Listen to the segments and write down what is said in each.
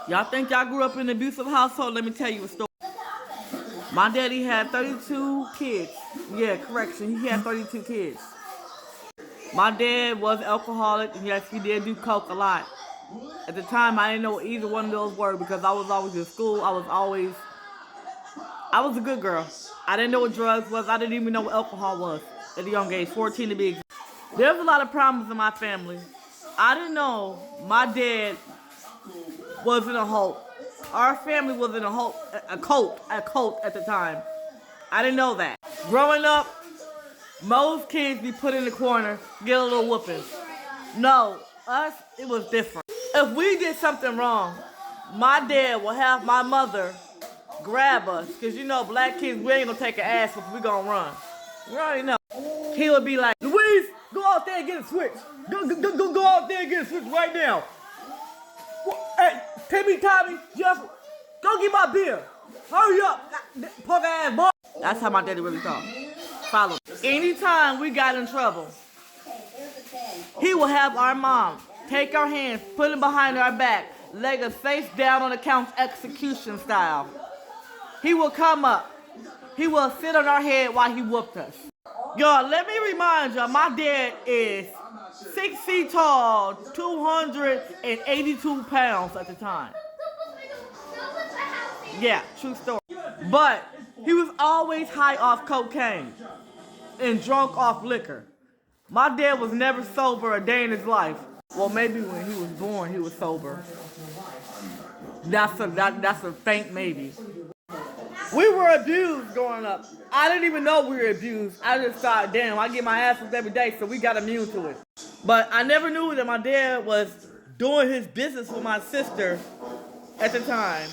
Y'all think y'all grew up in an abusive household? Let me tell you a story. My daddy had 32 kids. Yeah, correction. He had 32 kids. My dad was alcoholic, and yes, he did do coke a lot. At the time, I didn't know what either one of those were because I was always in school. I was a good girl. I didn't know what drugs was. I didn't even know what alcohol was at a young age, 14 to be exact. There's a lot of problems in my family. I didn't know my dad was in a cult. Our family was in a cult at the time. I didn't know that. Growing up, most kids be put in the corner, get a little whooping. No, us, it was different. If we did something wrong, my dad will have my mother grab us. Because you know, black kids, we ain't gonna take an ass if we gonna run. We already know. He would be like, Louise, go out there and get a switch. Go out there and get a switch right now. Hey, Timmy, Tommy, Jeff, go get my beer. Hurry up, punk ass boy. That's how my daddy really thought. Follow me. Anytime we got in trouble, he will have our mom take our hands, put them behind our back, leg us face down on the couch, execution style. He will come up. He will sit on our head while he whooped us. Y'all, let me remind y'all, my dad is 6 feet tall, 282 pounds at the time. Yeah, true story. But he was always high off cocaine and drunk off liquor. My dad was never sober a day in his life. Well, maybe when he was born, he was sober. That's a faint maybe. We were abused growing up. I didn't even know we were abused. I just thought, damn, I get my ass whooped every day, so we got immune to it. But I never knew that my dad was doing his business with my sister at the time.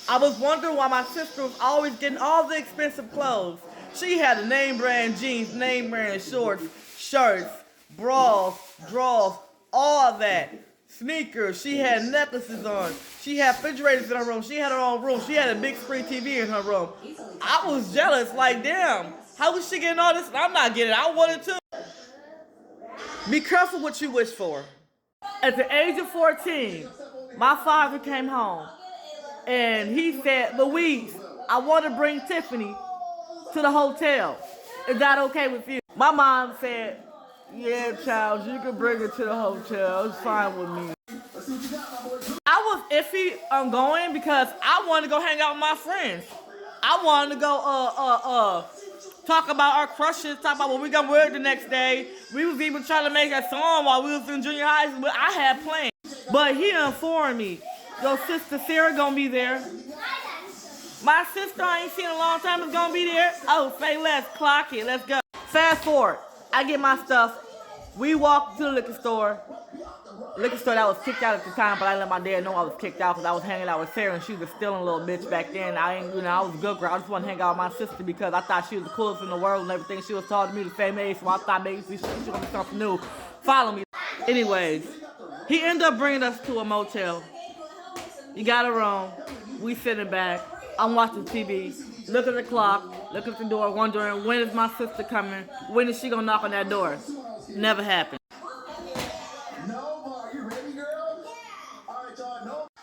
I was wondering why my sister was always getting all the expensive clothes. She had the name brand jeans, name brand shorts, shirts, bras, drawers, all that. Sneakers. She had necklaces on. She had refrigerators in her room. She had her own room. She had a big screen TV in her room. I was jealous, like, damn, how was she getting all this? I'm not getting it. I wanted to. Be careful what you wish for. At the age of 14, my father came home and he said, Louise, I want to bring Tiffany to the hotel. Is that okay with you? My mom said, yeah, child, you can bring her to the hotel. It's fine with me. I was iffy on going because I wanted to go hang out with my friends. I wanted to go talk about our crushes, talk about what we gonna wear the next day. We was even trying to make a song while we was in junior high school. I had plans. But he informed me, your sister Sarah gonna be there. My sister I ain't seen in a long time is gonna be there. Oh, say less, clock it, let's go. Fast forward, I get my stuff. We walk to the liquor store that was kicked out at the time, but I let my dad know I was kicked out because I was hanging out with Sarah and she was still a little bitch back then. I was a good girl. I just wanted to hang out with my sister because I thought she was the coolest in the world and everything. She was talking to me the same age, so I thought maybe she was gonna be something new. Follow me. Anyways, he ended up bringing us to a motel. You got a room. We sitting back. I'm watching TV. Look at the clock. Look at the door, wondering when is my sister coming? When is she gonna knock on that door? Never happened.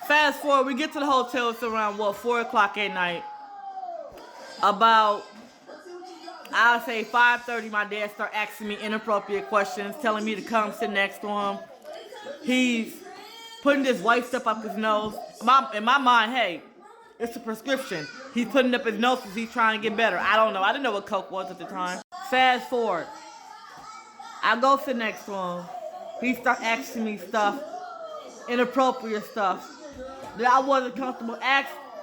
Fast forward, we get to the hotel. It's around 4 o'clock at night. About, I'll say 5:30. My dad start asking me inappropriate questions, telling me to come sit next to him. He's putting this white stuff up his nose. In my mind, hey, it's a prescription. He's putting up his nose because he's trying to get better. I don't know. I didn't know what coke was at the time. Fast forward. I go sit next to him. He start asking me stuff, inappropriate stuff, that I wasn't comfortable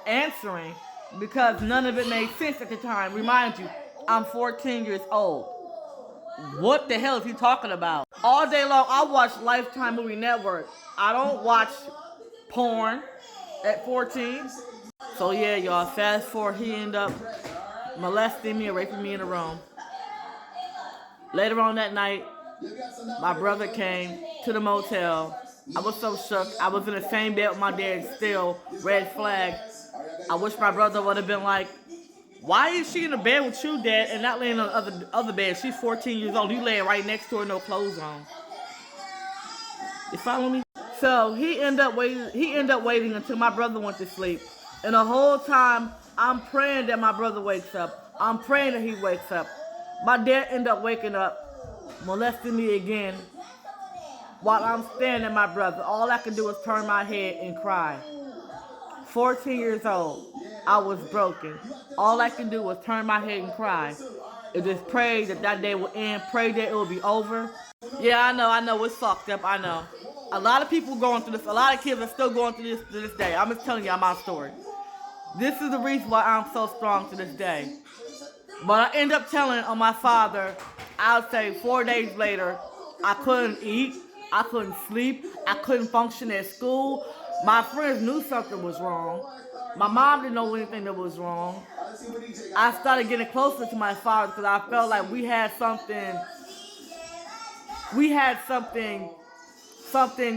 answering because none of it made sense at the time. Remind you, I'm 14 years old. What the hell is he talking about? All day long, I watch Lifetime Movie Network. I don't watch porn at 14. So yeah, y'all, fast forward, he ended up molesting me, raping me in the room. Later on that night, my brother came to the motel. I was so shook. I was in the same bed with my dad still. Red flag. I wish my brother would have been like, why is she in the bed with you, Dad, and not laying on the other bed? She's 14 years old. You laying right next to her, no clothes on. You follow me? So he ended up waiting. He ended up waiting until my brother went to sleep, and the whole time I'm praying that my brother wakes up. I'm praying that he wakes up. My dad ended up waking up, molesting me again, while I'm staring at my brother. All I could do was turn my head and cry. 14 years old, I was broken. All I could do was turn my head and cry. And just pray that that day would end. Pray that it would be over. Yeah, I know, it's fucked up, I know. A lot of people going through this. A lot of kids are still going through this to this day. I'm just telling y'all my story. This is the reason why I'm so strong to this day. But I end up telling on my father, I'll say 4 days later, I couldn't eat, I couldn't sleep, I couldn't function at school. My friends knew something was wrong. My mom didn't know anything that was wrong. I started getting closer to my father because I felt like we had something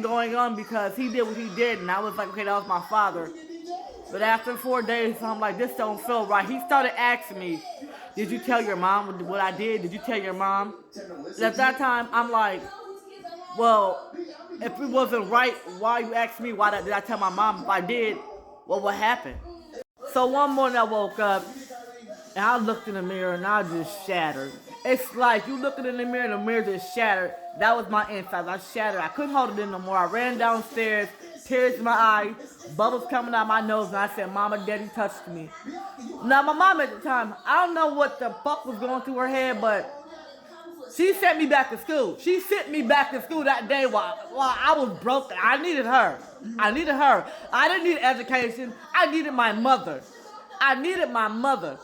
going on because he did what he did, and I was like, okay, that was my father. But after 4 days, I'm like, this don't feel right. He started asking me, did you tell your mom what I did? Did you tell your mom? And at that time, I'm like, well, if it wasn't right, why you asked me why did I tell my mom? If I did, what would happen? So one morning I woke up, and I looked in the mirror, and I just shattered. It's like you looking in the mirror just shattered. That was my insides. I shattered. I couldn't hold it in no more. I ran downstairs, tears in my eyes, bubbles coming out my nose, and I said, Mama, Daddy touched me. Now, my mom at the time, I don't know what the fuck was going through her head, but she sent me back to school. She sent me back to school that day while I was broken. I needed her. I needed her. I didn't need education. I needed my mother. I needed my mother.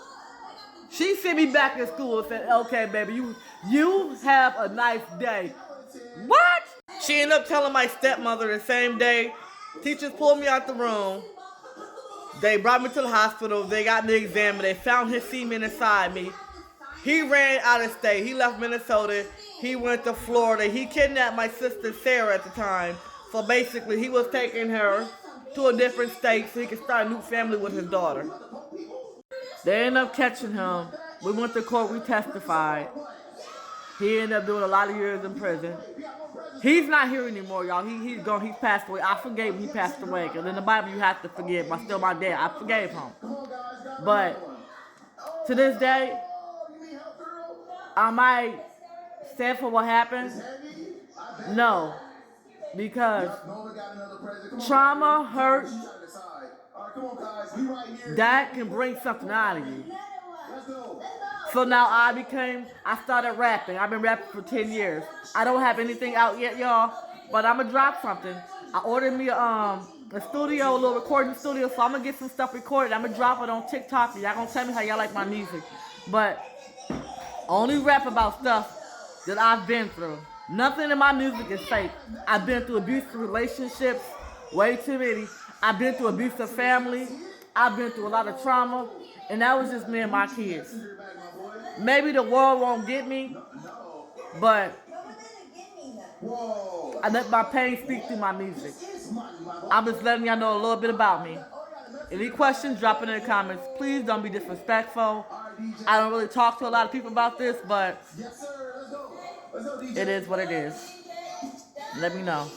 She sent me back to school and said, okay, baby, you have a nice day. What? She ended up telling my stepmother the same day. Teachers pulled me out the room. They brought me to the hospital. They got me examined. They found his semen inside me. He ran out of state. He left Minnesota. He went to Florida. He kidnapped my sister Sarah at the time. So basically, he was taking her to a different state so he could start a new family with his daughter. They ended up catching him. We went to court. We testified. He ended up doing a lot of years in prison. He's not here anymore, y'all. He's gone. He's passed away. I forgave him. He passed away. Because in the Bible, you have to forgive. But still my dad. I forgave him. But to this day, am I sad for what happened? No. Because trauma, hurt, that can bring something out of you. So now I started rapping. I've been rapping for 10 years. I don't have anything out yet, y'all, but I'm going to drop something. I ordered me a studio, a little recording studio, so I'm going to get some stuff recorded. I'm going to drop it on TikTok, and y'all going to tell me how y'all like my music. But I only rap about stuff that I've been through. Nothing in my music is fake. I've been through abusive relationships, way too many. I've been through abusive family. I've been through a lot of trauma, and that was just me and my kids. Maybe the world won't get me, but I let my pain speak through my music. I'm just letting y'all know a little bit about me. Any questions, drop it in the comments. Please don't be disrespectful. I don't really talk to a lot of people about this, but it is what it is. Let me know.